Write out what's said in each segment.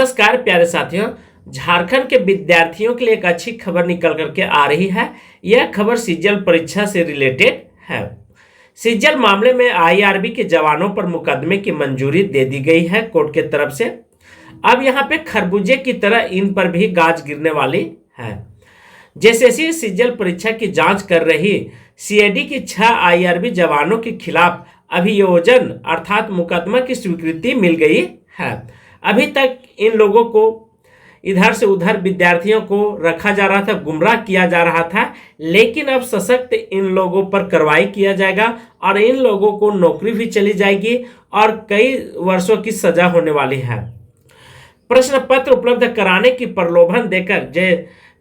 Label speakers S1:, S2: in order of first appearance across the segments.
S1: नमस्कार प्यारे साथियों। झारखंड के विद्यार्थियों के लिए एक अच्छी खबर निकल करके आ रही है। यह खबर सीजीएल परीक्षा से रिलेटेड है। सीजीएल मामले में आईआरबी के जवानों पर मुकदमे की मंजूरी दे दी गई है कोर्ट के तरफ से। अब यहाँ पे खरबूजे की तरह इन पर भी गाज गिरने वाली है। जैसे सीजीएल परीक्षा की जांच कर रही सीआईडी की 6 आईआरबी जवानों के खिलाफ अभियोजन अर्थात मुकदमा की स्वीकृति मिल गई है। अभी तक इन लोगों को इधर से उधर विद्यार्थियों को रखा जा रहा था, गुमराह किया जा रहा था, लेकिन अब सशक्त इन लोगों पर कार्रवाई किया जाएगा और इन लोगों को नौकरी भी चली जाएगी और कई वर्षों की सजा होने वाली है। प्रश्न पत्र उपलब्ध कराने की प्रलोभन देकर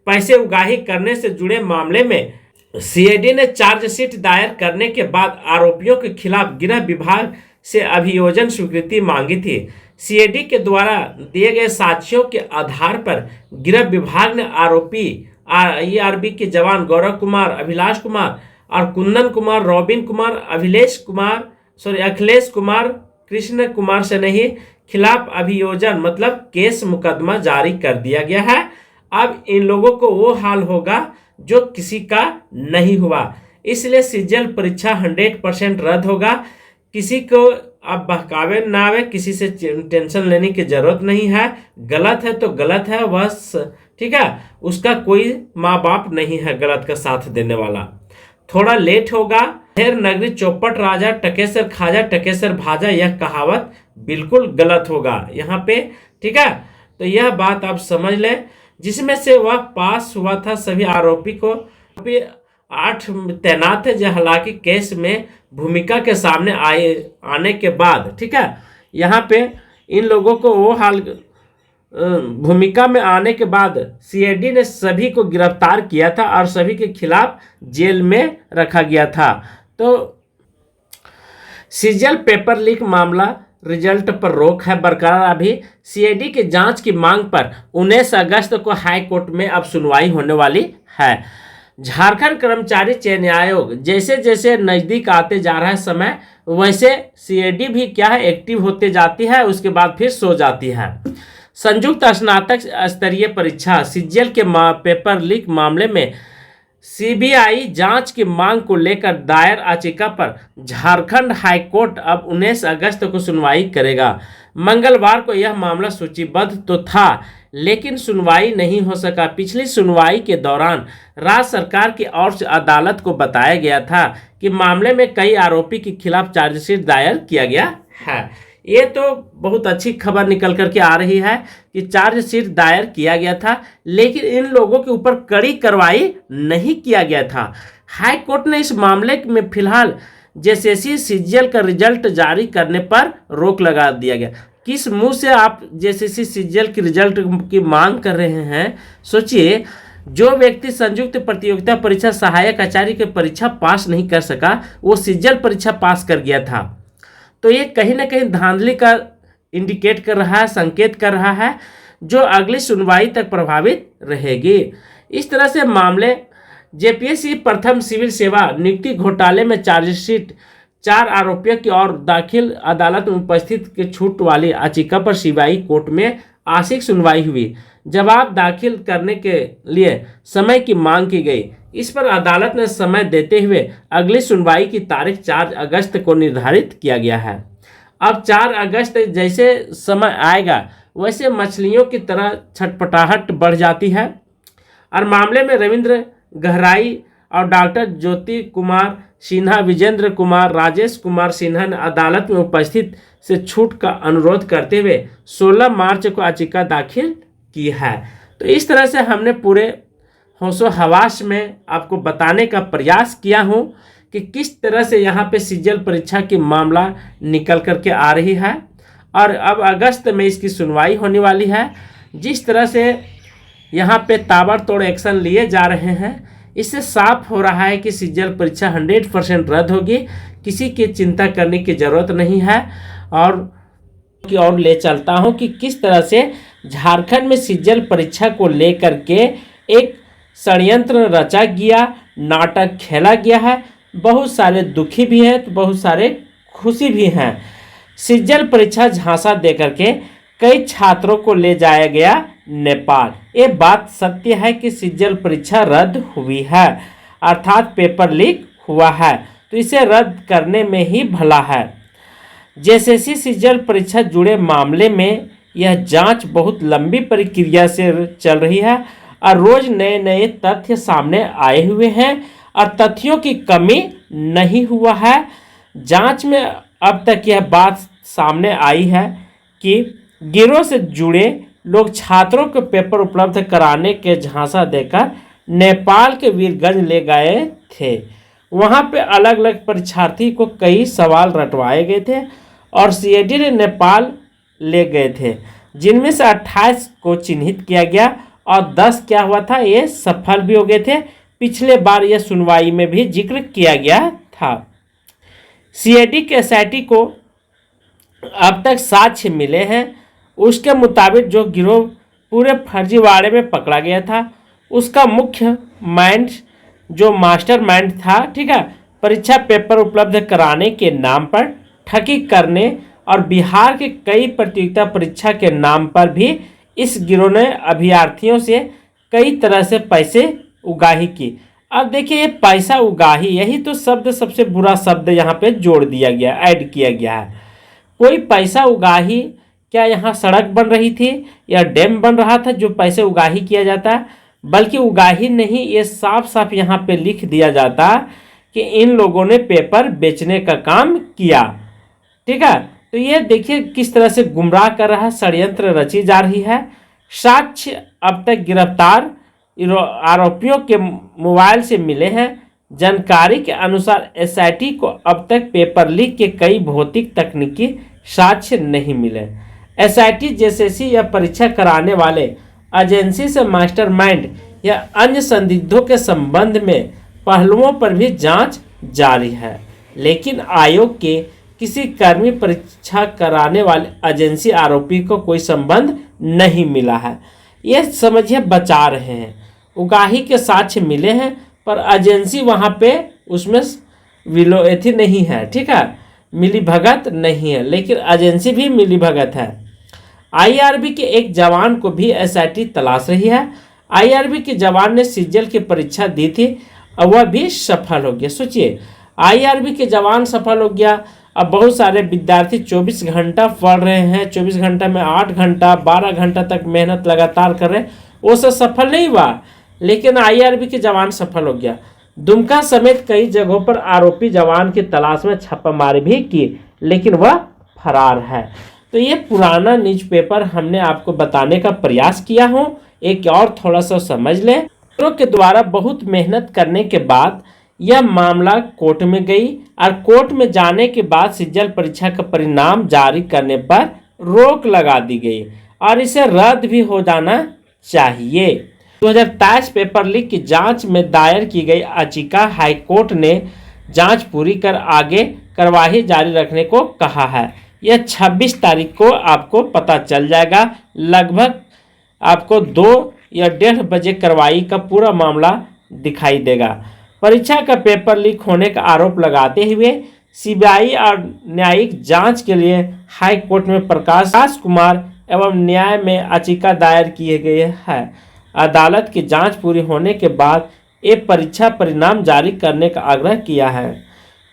S1: पैसे उगाही करने से जुड़े मामले में सीआईडी ने चार्जशीट दायर करने के बाद आरोपियों के खिलाफ गृह विभाग से अभियोजन स्वीकृति मांगी थी। सीआईडी के द्वारा दिए गए साक्ष्यों के आधार पर गृह विभाग ने आरोपी आईआरबी के जवान गौरव कुमार, अभिलाष कुमार और कुंदन कुमार, रॉबिन कुमार, अखिलेश कुमार, कृष्ण कुमार से नहीं खिलाफ अभियोजन मतलब केस मुकदमा जारी कर दिया गया है। अब इन लोगों को वो हाल होगा जो किसी का नहीं हुआ, इसलिए सीजीएल परीक्षा 100% रद्द होगा। किसी को अब बहकावे ना आवे, किसी से टेंशन लेने की जरूरत नहीं है। गलत है तो गलत है बस, ठीक है। उसका कोई माँ बाप नहीं है गलत का साथ देने वाला। थोड़ा लेट होगा। ढेर नगरी चौपट राजा टकेसर खाजा टकेसर भाजा, यह कहावत बिल्कुल गलत होगा यहाँ पे, ठीक है। तो यह बात आप समझ लें। जिसमें से वह पास हुआ था सभी आरोपी को 8 तैनात है, जो हालांकि केस में भूमिका के सामने आने के बाद, ठीक है, यहाँ पे इन लोगों को वो हाल भूमिका में आने के बाद सीआईडी ने सभी को गिरफ्तार किया था और सभी के खिलाफ जेल में रखा गया था। तो सीजीएल पेपर लीक मामला रिजल्ट पर रोक है बरकरार। अभी सीआईडी की जांच की मांग पर 19 अगस्त को हाई कोर्ट में अब सुनवाई होने वाली है। झारखंड कर्मचारी चयन आयोग जैसे जैसे नज़दीक आते जा रहा है समय, वैसे सीआईडी भी क्या है एक्टिव होते जाती है, उसके बाद फिर सो जाती है। संयुक्त स्नातक स्तरीय परीक्षा सीजीएल के पेपर लीक मामले में सीबीआई जांच की मांग को लेकर दायर याचिका पर झारखंड हाईकोर्ट अब 19 अगस्त को सुनवाई करेगा। मंगलवार को यह मामला सूचीबद्ध तो था, लेकिन सुनवाई नहीं हो सका। पिछली सुनवाई के दौरान राज्य सरकार की ओर से अदालत को बताया गया था कि मामले में कई आरोपी के खिलाफ चार्जशीट दायर किया गया है। ये तो बहुत अच्छी खबर निकल करके आ रही है कि चार्जशीट दायर किया गया था, लेकिन इन लोगों के ऊपर कड़ी कार्रवाई नहीं किया गया था। हाई कोर्ट ने इस मामले में फिलहाल जैसे सीजीएल का रिजल्ट जारी करने पर रोक लगा दिया गया। किस मुंह से आप जैसे सीजीएल की रिजल्ट की मांग कर रहे हैं? सोचिए, जो व्यक्ति संयुक्त प्रतियोगिता परीक्षा सहायक आचार्य की परीक्षा पास नहीं कर सका, वो सीजीएल परीक्षा पास कर गया था। तो ये कहीं ना कहीं धांधली का इंडिकेट कर रहा है, संकेत कर रहा है, जो अगली सुनवाई तक प्रभावित रहेगी। इस तरह से मामले जेपीएससी प्रथम सिविल सेवा नियुक्ति घोटाले में चार्जशीट 4 आरोपियों की और दाखिल अदालत में उपस्थित के छूट वाली याचिका पर सीबीआई कोर्ट में आंशिक सुनवाई हुई। जवाब दाखिल करने के लिए समय की मांग की गई। इस पर अदालत ने समय देते हुए अगली सुनवाई की तारीख 4 अगस्त को निर्धारित किया गया है। अब 4 अगस्त जैसे समय आएगा वैसे मछलियों की तरह छटपटाहट बढ़ जाती है और मामले में रविंद्र गहराई और डॉक्टर ज्योति कुमार सिन्हा, विजेंद्र कुमार, राजेश कुमार सिन्हा ने अदालत में उपस्थित से छूट का अनुरोध करते हुए 16 मार्च को याचिका दाखिल की है। तो इस तरह से हमने पूरे होशो हवास में आपको बताने का प्रयास किया हूँ कि किस तरह से यहाँ पे सीजीएल परीक्षा की मामला निकल करके आ रही है और अब अगस्त में इसकी सुनवाई होने वाली है। जिस तरह से यहाँ पे ताबड़तोड़ एक्शन लिए जा रहे हैं, इससे साफ हो रहा है कि सीजीएल परीक्षा 100% रद्द होगी। किसी की चिंता करने की ज़रूरत नहीं है। और ले चलता हूँ कि किस तरह से झारखंड में सीजीएल परीक्षा को लेकर के एक षड्यंत्र रचा गया, नाटक खेला गया है। बहुत सारे दुखी भी हैं तो बहुत सारे खुशी भी हैं। सीजीएल परीक्षा झांसा दे करके कई छात्रों को ले जाया गया नेपाल। ये बात सत्य है कि सीजीएल परीक्षा रद्द हुई है, अर्थात पेपर लीक हुआ है, तो इसे रद्द करने में ही भला है। जेएसएससी सीजीएल परीक्षा जुड़े मामले में यह जांच बहुत लंबी प्रक्रिया से चल रही है और रोज नए नए तथ्य सामने आए हुए हैं और तथ्यों की कमी नहीं हुआ है। जांच में अब तक यह बात सामने आई है कि गिरोह से जुड़े लोग छात्रों को पेपर उपलब्ध कराने के झांसा देकर नेपाल के वीरगंज ले गए थे। वहां पे अलग अलग परीक्षार्थी को कई सवाल रटवाए गए थे और सीआईडी ने नेपाल ले गए थे, जिनमें से 28 को चिन्हित किया गया और 10 क्या हुआ था, ये सफल भी हो गए थे। पिछले बार यह सुनवाई में भी जिक्र किया गया था। सीआईडी के एसआईटी को अब तक साक्ष्य मिले हैं। उसके मुताबिक जो गिरोह पूरे फर्जीवाड़े में पकड़ा गया था, उसका मुख्य माइंड जो मास्टर माइंड था, ठीक है, परीक्षा पेपर उपलब्ध कराने के नाम पर ठगी करने और बिहार के कई प्रतियोगिता परीक्षा के नाम पर भी इस गिरोह ने अभ्यर्थियों से कई तरह से पैसे उगाही की। अब देखिए, ये पैसा उगाही, यही तो शब्द सबसे बुरा शब्द यहाँ पे जोड़ दिया गया, ऐड किया गया है। कोई पैसा उगाही, क्या यहाँ सड़क बन रही थी या डैम बन रहा था जो पैसे उगाही किया जाता? बल्कि उगाही नहीं, ये साफ साफ यहाँ पे लिख दिया जाता कि इन लोगों ने पेपर बेचने का काम किया। ठीक है, तो ये देखिए किस तरह से गुमराह कर रहा है, षड्यंत्र रची जा रही है। साक्ष्य अब तक गिरफ्तार आरोपियों के मोबाइल से मिले हैं। जानकारी के अनुसार एसआईटी को अब तक पेपर लीक के कई भौतिक तकनीकी साक्ष्य नहीं मिले। एसआईटी जेएसएससी या परीक्षा कराने वाले एजेंसी से मास्टरमाइंड या अन्य संदिग्धों के संबंध में पहलुओं पर भी जांच जारी है, लेकिन आयोग के किसी कर्मी परीक्षा कराने वाले एजेंसी आरोपी को कोई संबंध नहीं मिला है। ये समझिए बचा रहे हैं। उगाही के साक्ष्य मिले हैं पर एजेंसी वहाँ पे उसमें विलोएथी नहीं है, ठीक है, मिली भगत नहीं है, लेकिन एजेंसी भी मिली भगत है। आईआरबी के एक जवान को भी एसआईटी तलाश रही है। आईआरबी के जवान ने सीजीएल की परीक्षा दी थी और वह भी सफल हो गया। सोचिए, आईआरबी के जवान सफल हो गया। अब बहुत सारे विद्यार्थी 24 घंटा पढ़ रहे हैं, 24 घंटा में 8 घंटा 12 घंटा तक मेहनत लगातार कर रहे हैं, वो सब सफल नहीं हुआ, लेकिन आईआरबी के जवान सफल हो गया। दुमका समेत कई जगहों पर आरोपी जवान की तलाश में छापामारी भी की, लेकिन वह फरार है। तो ये पुराना न्यूज़पेपर हमने आपको बताने का प्रयास किया हूँ। एक और थोड़ा सा समझ लें। के द्वारा बहुत मेहनत करने के बाद यह मामला कोर्ट में गई और कोर्ट में जाने के बाद सीजीएल परीक्षा का परिणाम जारी करने पर रोक लगा दी गई और इसे रद्द भी हो जाना चाहिए। 2023 पेपर लीक की जांच में दायर की गई याचिका हाईकोर्ट ने जांच पूरी कर आगे कार्यवाही जारी रखने को कहा है। यह 26 तारीख को आपको पता चल जाएगा। लगभग आपको 2 या 1:30 बजे कार्रवाई का पूरा मामला दिखाई देगा। परीक्षा का पेपर लीक होने का आरोप लगाते हुए सीबीआई और न्यायिक जांच के लिए हाई कोर्ट में प्रकाश कुमार एवं न्याय में याचिका दायर किए गए है। अदालत की जांच पूरी होने के बाद ये परीक्षा परिणाम जारी करने का आग्रह किया है।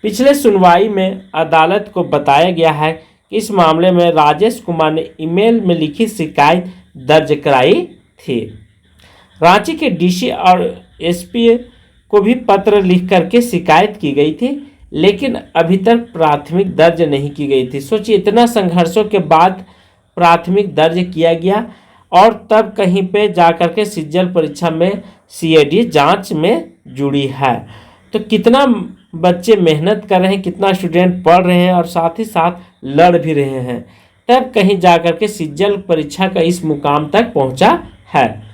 S1: पिछले सुनवाई में अदालत को बताया गया है कि इस मामले में राजेश कुमार ने ईमेल में लिखी शिकायत दर्ज कराई थी। रांची के डीसी और एसपी को भी पत्र लिख करके शिकायत की गई थी, लेकिन अभी तक प्राथमिक दर्ज नहीं की गई थी। सोचिए, इतना संघर्षों के बाद प्राथमिक दर्ज किया गया और तब कहीं पे जाकर के सीजीएल परीक्षा में सीआईडी जांच में जुड़ी है। तो कितना बच्चे मेहनत कर रहे हैं, कितना स्टूडेंट पढ़ रहे हैं और साथ ही साथ लड़ भी रहे हैं, तब कहीं जाकर के सीजीएल परीक्षा का इस मुकाम तक पहुंचा है।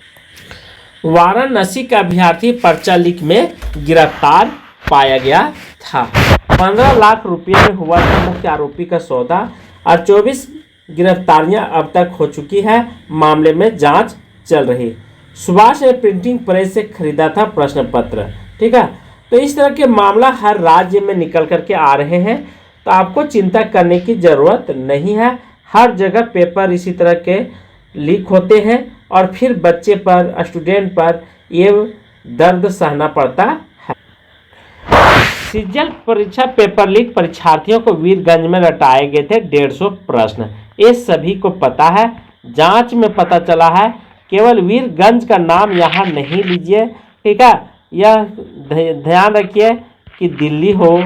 S1: वाराणसी का अभ्यर्थी पर्चा लीक में गिरफ्तार पाया गया था। 15 लाख रुपये में हुआ था मुख्य आरोपी का सौदा और 24 गिरफ्तारियां अब तक हो चुकी है। मामले में जांच चल रही। सुभाष ने प्रिंटिंग प्रेस से खरीदा था प्रश्न पत्र, ठीक है। तो इस तरह के मामला हर राज्य में निकल करके आ रहे हैं, तो आपको चिंता करने की जरूरत नहीं है। हर जगह पेपर इसी तरह के लीक होते हैं और फिर बच्चे पर, स्टूडेंट पर ये दर्द सहना पड़ता है। सीजल परीक्षा पेपर लीक परीक्षार्थियों को वीरगंज में रटाए गए थे 150 प्रश्न। ये सभी को पता है, जांच में पता चला है। केवल वीरगंज का नाम यहाँ नहीं लीजिए, ठीक है। यह ध्यान रखिए कि दिल्ली हो,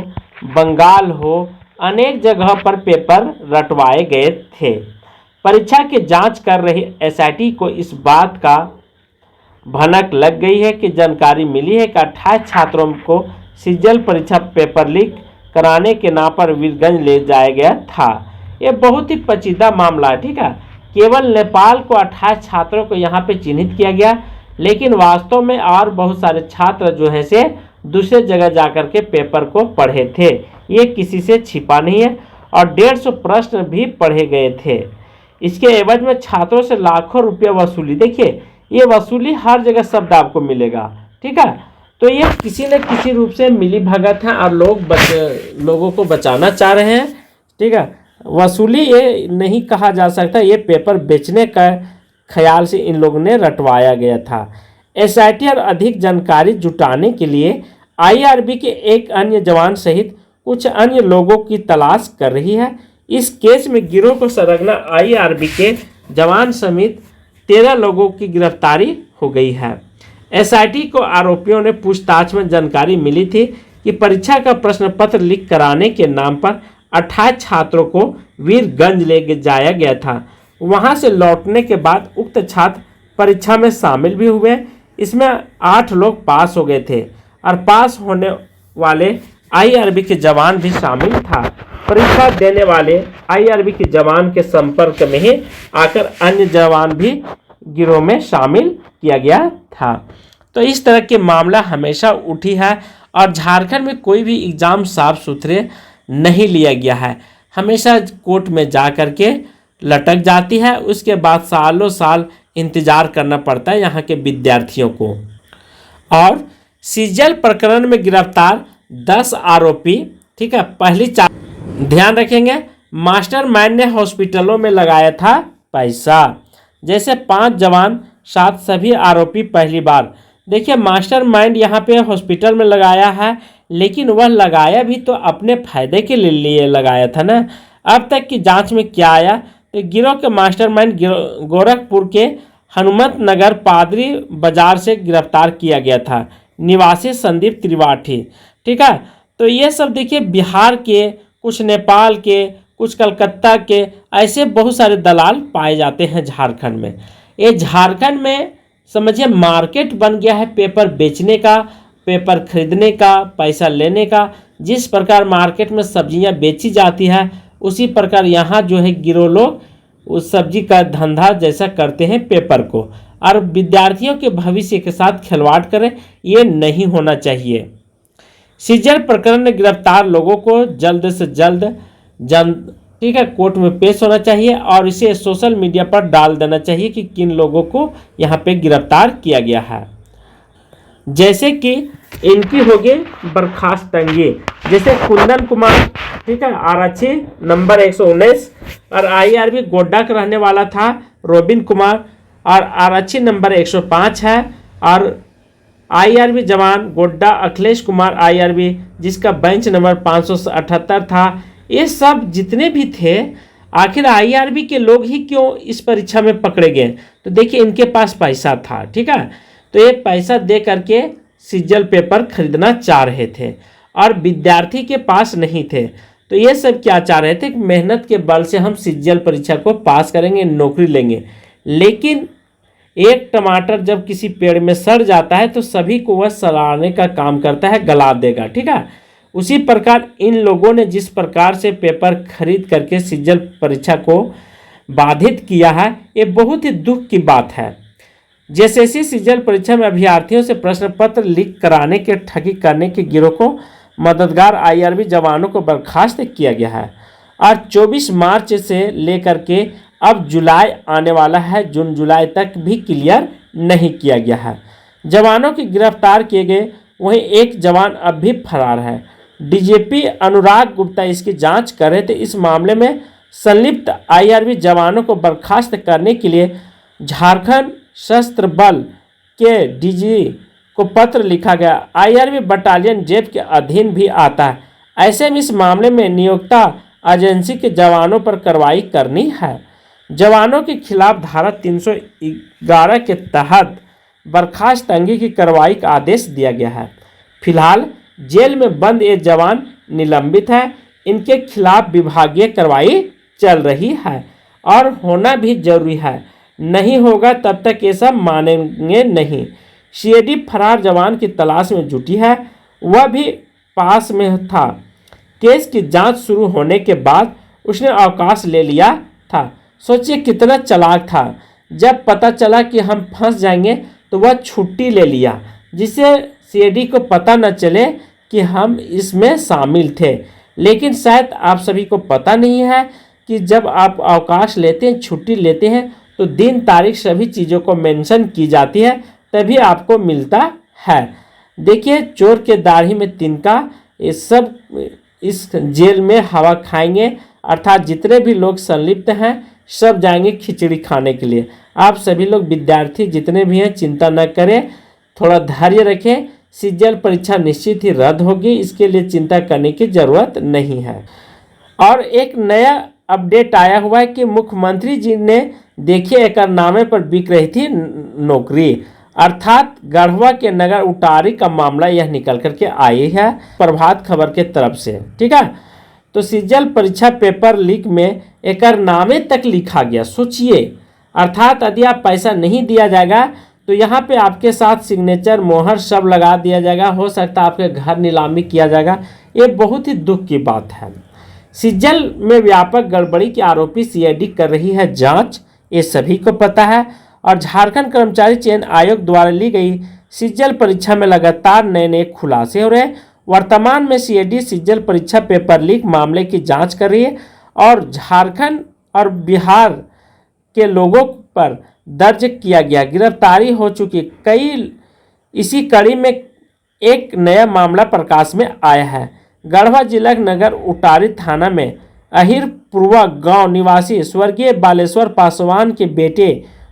S1: बंगाल हो, अनेक जगह पर पेपर रटवाए गए थे। परीक्षा की जांच कर रही एसआईटी को इस बात का भनक लग गई है कि जानकारी मिली है कि 28 छात्रों को सीजल परीक्षा पेपर लीक कराने के नाम पर वीरगंज ले जाया गया था। ये बहुत ही पेचीदा मामला है, ठीक है। केवल नेपाल को 28 छात्रों को यहाँ पे चिन्हित किया गया, लेकिन वास्तव में और बहुत सारे छात्र जो है से दूसरे जगह जाकर के पेपर को पढ़े थे। ये किसी से छिपा नहीं है और 150 प्रश्न भी पढ़े गए थे। इसके एवज में छात्रों से लाखों रुपया वसूली। देखिए, ये वसूली हर जगह शब्द आपको मिलेगा, ठीक है। तो ये किसी न किसी रूप से मिली भगत है और लोगों को बचाना चाह रहे हैं, ठीक है। वसूली ये नहीं कहा जा सकता, ये पेपर बेचने का ख्याल से इन लोगों ने रटवाया गया था। एसआईटी और अधिक जानकारी जुटाने के लिए आईआरबी के एक अन्य जवान सहित कुछ अन्य लोगों की तलाश कर रही है। इस केस में गिरोह को सरगना आईआरबी के जवान समेत 13 लोगों की गिरफ्तारी हो गई है। एसआईटी को आरोपियों ने पूछताछ में जानकारी मिली थी कि परीक्षा का प्रश्न पत्र लीक कराने के नाम पर 28 छात्रों को वीरगंज ले जाया गया था। वहां से लौटने के बाद उक्त छात्र परीक्षा में शामिल भी हुए। इसमें 8 लोग पास हो गए थे और पास होने वाले आईआरबी के जवान भी शामिल था। परीक्षा देने वाले आईआरबी के जवान के संपर्क में ही आकर अन्य जवान भी गिरोह में शामिल किया गया था। तो इस तरह के मामला हमेशा उठी है और झारखंड में कोई भी एग्ज़ाम साफ सुथरे नहीं लिया गया है। हमेशा कोर्ट में जा कर के लटक जाती है, उसके बाद सालों साल इंतज़ार करना पड़ता है यहाँ के विद्यार्थियों को। और सीजल प्रकरण में गिरफ्तार 10 आरोपी, ठीक है। पहली 4 ध्यान रखेंगे, मास्टरमाइंड ने हॉस्पिटलों में लगाया था पैसा। जैसे 5 जवान 7 सभी आरोपी पहली बार। देखिए, मास्टरमाइंड यहाँ पे हॉस्पिटल में लगाया है, लेकिन वह लगाया भी तो अपने फायदे के लिए लगाया था ना। अब तक की जांच में क्या आया, तो गिरोह के मास्टरमाइंड गोरखपुर के हनुमत नगर पादरी बाजार से गिरफ्तार किया गया था, निवासी संदीप त्रिपाठी, ठीक है। तो ये सब देखिए, बिहार के, कुछ नेपाल के, कुछ कलकत्ता के, ऐसे बहुत सारे दलाल पाए जाते हैं झारखंड में। ये झारखंड में समझिए मार्केट बन गया है पेपर बेचने का, पेपर खरीदने का, पैसा लेने का। जिस प्रकार मार्केट में सब्जियां बेची जाती है, उसी प्रकार यहाँ जो है गिरोह लोग उस सब्जी का धंधा जैसा करते हैं पेपर को, और विद्यार्थियों के भविष्य के साथ खिलवाड़ करें, ये नहीं होना चाहिए। सीजल प्रकरण में गिरफ्तार लोगों को जल्द से जल्द ठीक है कोर्ट में पेश होना चाहिए और इसे सोशल मीडिया पर डाल देना चाहिए कि किन लोगों को यहाँ पे गिरफ्तार किया गया है। जैसे कि इनकी होगी बर्खास्तगी, जैसे कुंदन कुमार, ठीक है, आरक्षी नंबर 119, और आईआरबी गोड्डा का रहने वाला था रोबिन कुमार, और आरक्षी नंबर 105 है, और आईआरबी जवान गोड्डा अखिलेश कुमार आईआरबी, जिसका बेंच नंबर 578 था। ये सब जितने भी थे, आखिर आईआरबी के लोग ही क्यों इस परीक्षा में पकड़े गए? तो देखिए, इनके पास पैसा था, ठीक है। तो ये पैसा दे करके सीजल पेपर खरीदना चाह रहे थे और विद्यार्थी के पास नहीं थे। तो ये सब क्या चाह रहे थे कि मेहनत के बल से हम सीजल परीक्षा को पास करेंगे, नौकरी लेंगे। लेकिन एक टमाटर जब किसी पेड़ में सड़ जाता है तो सभी को वह सड़ाने का काम करता है, गला देगा, ठीक है। उसी प्रकार इन लोगों ने जिस प्रकार से पेपर खरीद करके सीजल परीक्षा को बाधित किया है, ये बहुत ही दुख की बात है। जैसे सीजल परीक्षा में अभ्यर्थियों से प्रश्न पत्र लीक कराने के ठगी करने के गिरोह को मददगार आईआरबी जवानों को बर्खास्त किया गया है और 24 मार्च से लेकर के अब जुलाई आने वाला है, जून जुलाई तक भी क्लियर नहीं किया गया है। जवानों की गिरफ्तार किए गए, वहीं एक जवान अब भी फरार है। डीजीपी अनुराग गुप्ता इसकी जांच कर रहे थे। इस मामले में संलिप्त आईआरबी जवानों को बर्खास्त करने के लिए झारखंड सशस्त्र बल के डीजी को पत्र लिखा गया। आईआरबी बटालियन जेब के अधीन भी आता है। ऐसे में इस मामले में नियोक्ता एजेंसी के जवानों पर कार्रवाई करनी है। जवानों के खिलाफ धारा 311 के तहत बर्खास्तगी की कार्रवाई का आदेश दिया गया है। फिलहाल जेल में बंद ये जवान निलंबित है। इनके खिलाफ विभागीय कार्रवाई चल रही है और होना भी जरूरी है। नहीं होगा तब तक ये सब मानेंगे नहीं। सीआईडी फरार जवान की तलाश में जुटी है। वह भी पास में था। केस की जांच शुरू होने के बाद उसने अवकाश ले लिया था। सोचिए कितना चालाक था। जब पता चला कि हम फंस जाएंगे तो वह छुट्टी ले लिया, जिससे सीआईडी को पता न चले कि हम इसमें शामिल थे। लेकिन शायद आप सभी को पता नहीं है कि जब आप अवकाश लेते हैं, छुट्टी लेते हैं, तो दिन तारीख सभी चीज़ों को मेंशन की जाती है, तभी आपको मिलता है। देखिए, चोर के दाढ़ी में तिनका, ये सब इस जेल में हवा खाएंगे। अर्थात जितने भी लोग संलिप्त हैं सब जाएंगे खिचड़ी खाने के लिए। आप सभी लोग विद्यार्थी जितने भी हैं चिंता न करें, थोड़ा धैर्य रखें। सीजीएल परीक्षा निश्चित ही रद्द होगी, इसके लिए चिंता करने की ज़रूरत नहीं है। और एक नया अपडेट आया हुआ है कि मुख्यमंत्री जी ने देखिए एकरनामे पर बिक रही थी नौकरी। अर्थात गढ़वा के नगर उटारी का मामला यह निकल करके आई है प्रभात खबर के तरफ से। ठीक है, तो सीजीएल परीक्षा पेपर लीक में एकरनामे तक लिखा गया। सोचिए, अर्थात यदि आप पैसा नहीं दिया जाएगा तो यहाँ पे आपके साथ सिग्नेचर मोहर सब लगा दिया जाएगा। हो सकता है आपके घर नीलामी किया जाएगा। ये बहुत ही दुख की बात है। सीजीएल में व्यापक गड़बड़ी के आरोपी सीआईडी कर रही है जांच, ये सभी को पता है। और झारखंड कर्मचारी चयन आयोग द्वारा ली गई सीजीएल परीक्षा में लगातार नए नए खुलासे हो रहे हैं। वर्तमान में सीआईडी सीजीएल परीक्षा पेपर लीक मामले की जांच कर रही है और झारखंड और बिहार के लोगों पर दर्ज किया गया गिरफ्तारी हो चुकी कई। इसी कड़ी में एक नया मामला प्रकाश में आया है। गढ़वा जिला के नगर उटारी थाना में अहिरपुरवा गांव निवासी स्वर्गीय बालेश्वर पासवान के बेटे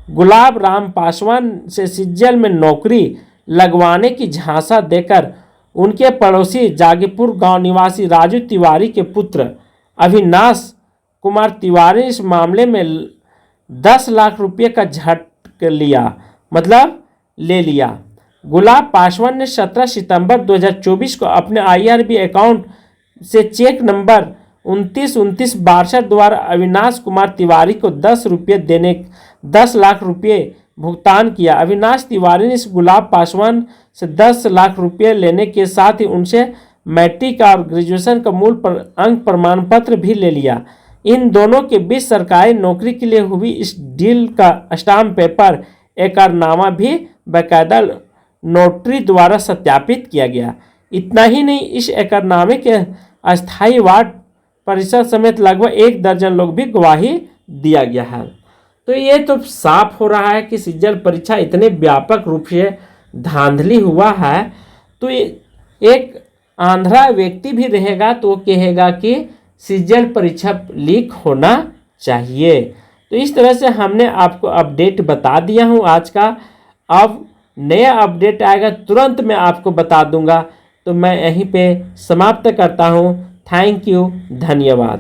S1: गुलाब राम पासवान से सीजीएल में नौकरी लगवाने की झांसा देकर उनके पड़ोसी जागीपुर गांव निवासी राजू तिवारी के पुत्र अविनाश कुमार तिवारी इस मामले में 10 लाख रुपये का झटक ले लिया। गुलाब पासवान ने 17 सितंबर 2024 को अपने आईआरबी अकाउंट से चेक नंबर 2962 द्वारा अविनाश कुमार तिवारी को 10 लाख रुपये भुगतान किया। अविनाश तिवारी ने इस गुलाब पासवान से 10 लाख रुपये लेने के साथ ही उनसे मैट्रिक और ग्रेजुएशन का मूल अंक प्रमाण पत्र भी ले लिया। इन दोनों के बीच सरकारी नौकरी के लिए हुई इस डील का स्टाम्प पेपर एकरनामा भी बाकायदा नोटरी द्वारा सत्यापित किया गया। इतना ही नहीं, इस एकरनामे के अस्थायी वार्ड परिषद समेत लगभग 1 दर्जन लोग भी गवाही दिया गया है। तो ये तो साफ हो रहा है कि सीजीएल परीक्षा इतने व्यापक रूप से धांधली हुआ है, तो एक आंध्रा व्यक्ति भी रहेगा तो वो कहेगा कि सीजीएल परीक्षा लीक होना चाहिए। तो इस तरह से हमने आपको अपडेट बता दिया हूँ आज का। अब नया अपडेट आएगा तुरंत मैं आपको बता दूंगा। तो मैं यहीं पे समाप्त करता हूँ। थैंक यू, धन्यवाद।